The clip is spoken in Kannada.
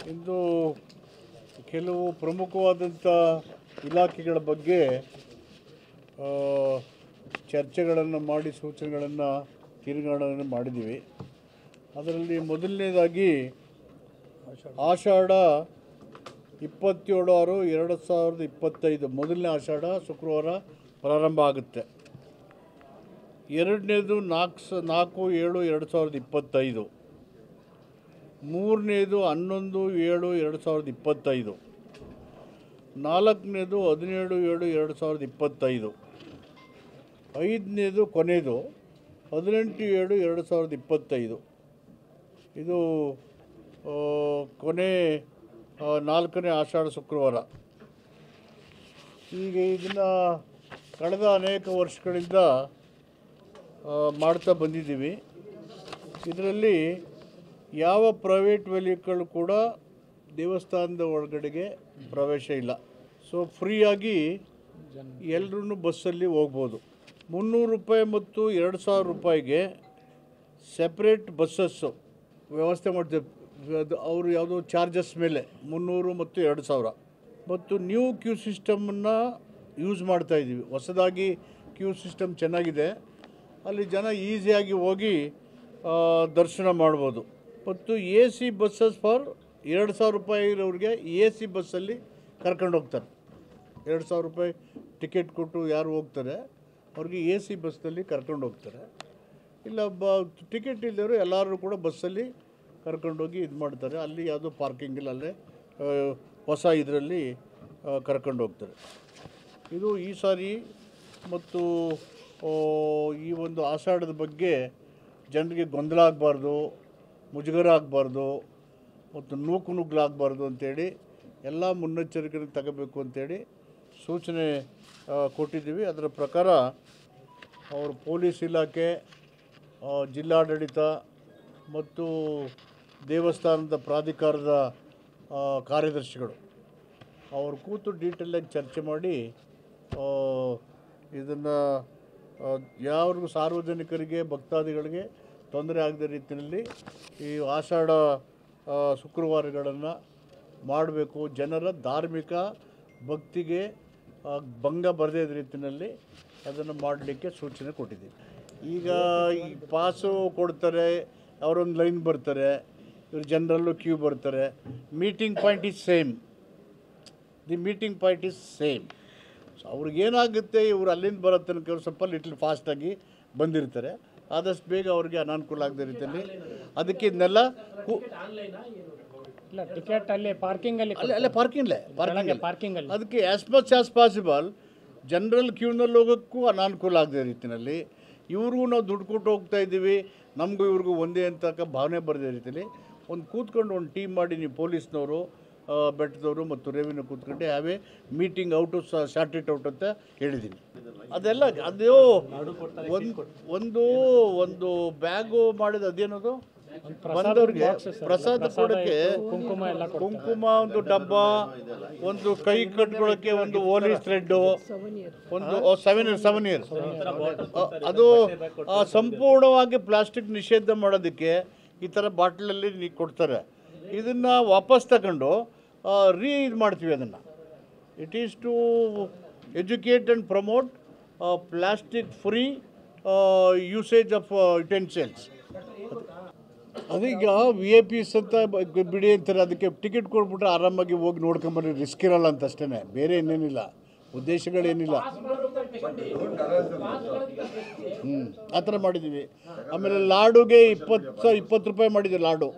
ಇಂದು ಕೆಲವು ಪ್ರಮುಖವಾದಂಥ ಇಲಾಖೆಗಳ ಬಗ್ಗೆ ಚರ್ಚೆಗಳನ್ನು ಮಾಡಿ ಸೂಚನೆಗಳನ್ನು ತೀರ್ಮಾನಗಳನ್ನು ಮಾಡಿದ್ದೀವಿ. ಅದರಲ್ಲಿ ಮೊದಲನೇದಾಗಿ ಆಷಾಢ 27/6/2025 ಮೊದಲನೇ ಆಷಾಢ ಶುಕ್ರವಾರ ಪ್ರಾರಂಭ ಆಗುತ್ತೆ. ಎರಡನೇದು 4/7/2025, ಮೂರನೇದು 11/7/2025, ನಾಲ್ಕನೇದು 17/7/2025, ಐದನೇದು ಕೊನೆಯದು 18/7/2025. ಇದು ಕೊನೆ 4ನೇ ಆಷಾಢ ಶುಕ್ರವಾರ. ಈಗ ಇದನ್ನು ಕಳೆದ ಅನೇಕ ವರ್ಷಗಳಿಂದ ಮಾಡ್ತಾ ಬಂದಿದ್ದೀವಿ. ಇದರಲ್ಲಿ ಯಾವ ಪ್ರೈವೇಟ್ ವೆಹಿಕಲ್ ಕೂಡ ದೇವಸ್ಥಾನದ ಒಳಗಡೆಗೆ ಪ್ರವೇಶ ಇಲ್ಲ. ಸೊ ಫ್ರೀಯಾಗಿ ಎಲ್ಲರೂ ಬಸ್ಸಲ್ಲಿ ಹೋಗ್ಬೋದು. 300 ರೂಪಾಯಿ ಮತ್ತು 2000 ರೂಪಾಯಿಗೆ ಸೆಪ್ರೇಟ್ ಬಸ್ಸಸ್ಸು ವ್ಯವಸ್ಥೆ ಮಾಡ್ತೇವೆ. ಅವರು ಯಾವುದೋ ಚಾರ್ಜಸ್ ಮೇಲೆ 300 ಮತ್ತು 2000. ಮತ್ತು ನ್ಯೂ ಕ್ಯೂ ಸಿಸ್ಟಮನ್ನು ಯೂಸ್ ಮಾಡ್ತಾಯಿದ್ದೀವಿ. ಹೊಸದಾಗಿ ಕ್ಯೂ ಸಿಸ್ಟಮ್ ಚೆನ್ನಾಗಿದೆ. ಅಲ್ಲಿ ಜನ ಈಸಿಯಾಗಿ ಹೋಗಿ ದರ್ಶನ ಮಾಡ್ಬೋದು. ಮತ್ತು ಎ ಸಿ ಬಸ್ಸಸ್ ಫಾರ್ 2000 ರೂಪಾಯಿ ಇರೋರಿಗೆ ಎ ಸಿ ಬಸ್ಸಲ್ಲಿ ಕರ್ಕೊಂಡು ಹೋಗ್ತಾರೆ. 2000 ರೂಪಾಯಿ ಟಿಕೆಟ್ ಕೊಟ್ಟು ಯಾರು ಹೋಗ್ತಾರೆ ಅವ್ರಿಗೆ ಎ ಸಿ ಬಸ್ಸಲ್ಲಿ ಕರ್ಕೊಂಡು ಹೋಗ್ತಾರೆ. ಇಲ್ಲ ಟಿಕೆಟ್ ಇಲ್ಲದವರು ಎಲ್ಲರೂ ಕೂಡ ಬಸ್ಸಲ್ಲಿ ಕರ್ಕೊಂಡೋಗಿ ಇದು ಮಾಡ್ತಾರೆ. ಅಲ್ಲಿ ಯಾವುದೋ ಪಾರ್ಕಿಂಗ್ ಇಲ್ಲ, ಅಲ್ಲೇ ಹೊಸ ಇದರಲ್ಲಿ ಕರ್ಕೊಂಡು ಹೋಗ್ತಾರೆ. ಇದು ಈ ಸಾರಿ ಮತ್ತು ಈ ಒಂದು ಆಷಾಢದ ಬಗ್ಗೆ ಜನರಿಗೆ ಗೊಂದಲ ಆಗಬಾರ್ದು, ಮುಜುಗರ ಆಗಬಾರ್ದು ಮತ್ತು ನೂಕುನುಗ್ಲಾಗಬಾರ್ದು ಅಂಥೇಳಿ ಎಲ್ಲ ಮುನ್ನೆಚ್ಚರಿಕೆಯನ್ನು ತಗೋಬೇಕು ಅಂಥೇಳಿ ಸೂಚನೆ ಕೊಟ್ಟಿದ್ದೀವಿ. ಅದರ ಪ್ರಕಾರ ಅವರು ಪೊಲೀಸ್ ಇಲಾಖೆ, ಜಿಲ್ಲಾಡಳಿತ ಮತ್ತು ದೇವಸ್ಥಾನದ ಪ್ರಾಧಿಕಾರದ ಕಾರ್ಯದರ್ಶಿಗಳು ಅವರು ಕೂತು ಡೀಟೇಲಾಗಿ ಚರ್ಚೆ ಮಾಡಿ ಇದನ್ನು ಯಾರಿಗೂ ಸಾರ್ವಜನಿಕರಿಗೆ ಭಕ್ತಾದಿಗಳಿಗೆ ತೊಂದರೆ ಆಗದ ರೀತಿಯಲ್ಲಿ ಈ ಆಷಾಢ ಶುಕ್ರವಾರಗಳನ್ನು ಮಾಡಬೇಕು. ಜನರ ಧಾರ್ಮಿಕ ಭಕ್ತಿಗೆ ಭಂಗ ಬರದೇ ರೀತಿಯಲ್ಲಿ ಅದನ್ನು ಮಾಡಲಿಕ್ಕೆ ಸೂಚನೆ ಕೊಟ್ಟಿದ್ದೀವಿ. ಈಗ ಈ ಪಾಸು ಕೊಡ್ತಾರೆ, ಅವರೊಂದು ಲೈನ್ ಬರ್ತಾರೆ, ಇವರು ಜನರಲ್ಲೂ ಕ್ಯೂ ಬರ್ತಾರೆ. Meeting point is same. The meeting point is same. So ಅವ್ರಿಗೇನಾಗುತ್ತೆ, ಇವರು ಅಲ್ಲಿಂದ ಬರೋ ತನಕ ಸ್ವಲ್ಪ ಲಿಟ್ಲ್ ಫಾಸ್ಟಾಗಿ ಬಂದಿರ್ತಾರೆ. ಆದಷ್ಟು ಬೇಗ ಅವ್ರಿಗೆ ಅನಾನುಕೂಲ ಆಗದ ರೀತಿಯಲ್ಲಿ ಅದಕ್ಕೆ ಇದನ್ನೆಲ್ಲ ಟಿಕೆಟ್ ಅಲ್ಲಿ ಪಾರ್ಕಿಂಗಲ್ಲಿ ಅಲ್ಲೇ ಪಾರ್ಕಿಂಗ್ ಅದಕ್ಕೆ as much as possible general ಕ್ಯೂನಲ್ಲಿ ಹೋಗೋಕ್ಕೂ ಅನಾನುಕೂಲ ಆಗದ ರೀತಿಯಲ್ಲಿ ಇವ್ರಿಗೂ ನಾವು ದುಡ್ಡು ಕೊಟ್ಟು ಹೋಗ್ತಾ ಇದ್ದೀವಿ, ನಮಗೂ ಇವ್ರಿಗೂ ಒಂದೇ ಅಂತಕ್ಕ ಭಾವನೆ ಬರದೇ ರೀತಿಯಲ್ಲಿ ಒಂದು ಕೂತ್ಕೊಂಡು ಒಂದು ಟೀಮ್ ಮಾಡಿ ನೀವು ಪೊಲೀಸ್ನವರು, ಬೆಟ್ಟದವರು ಮತ್ತು ರೆವಿನ್ಯೂ ಕೂತ್ಕೊಂಡು have A meeting out short it out ಅಂತ ಹೇಳಿದ್ದೀನಿ. ಅದೆಲ್ಲ ಅದು ಒಂದು ಬ್ಯಾಗು ಮಾಡಿದ ಅದೇನದು ಬಂದವ್ರಿಗೆ ಪ್ರಸಾದ ಕೊಡೋಕ್ಕೆ ಕುಂಕುಮ, ಒಂದು ಡಬ್ಬ, ಒಂದು ಕೈ ಕಟ್ಕೊಳ್ಳೋಕ್ಕೆ ಒಂದು ಓಲಿ ಥ್ರೆಡ್ಡು, ಒಂದು 7 ಇಯರ್ಸ್ ಅದು ಸಂಪೂರ್ಣವಾಗಿ ಪ್ಲಾಸ್ಟಿಕ್ ನಿಷೇಧ ಮಾಡೋದಕ್ಕೆ ಈ ಥರ ಬಾಟ್ಲಲ್ಲಿ ನೀವು ಕೊಡ್ತಾರೆ. ಇದನ್ನು ವಾಪಸ್ ತಗೊಂಡು ಇದು ಮಾಡ್ತೀವಿ. ಅದನ್ನು it is to educate and promote plastic free usage of utensils. ಅದೀಗ VIP ಅಂತ ಬಿಡಿ ಅಂತಾರೆ. ಅದಕ್ಕೆ ಟಿಕೆಟ್ ಕೊಟ್ಬಿಟ್ರೆ ಆರಾಮಾಗಿ ಹೋಗಿ ನೋಡ್ಕೊಂಬರ್ರಿ, ರಿಸ್ಕ್ ಇರಲ್ಲ ಅಂತ ಅಷ್ಟೇ, ಬೇರೆ ಇನ್ನೇನಿಲ್ಲ, ಉದ್ದೇಶಗಳೇನಿಲ್ಲ. ಆ ಥರ ಮಾಡಿದ್ದೀವಿ. ಆಮೇಲೆ ಲಾಡುಗೆ 20 ರೂಪಾಯಿ ಮಾಡಿದ್ದೀವಿ. ಲಾಡು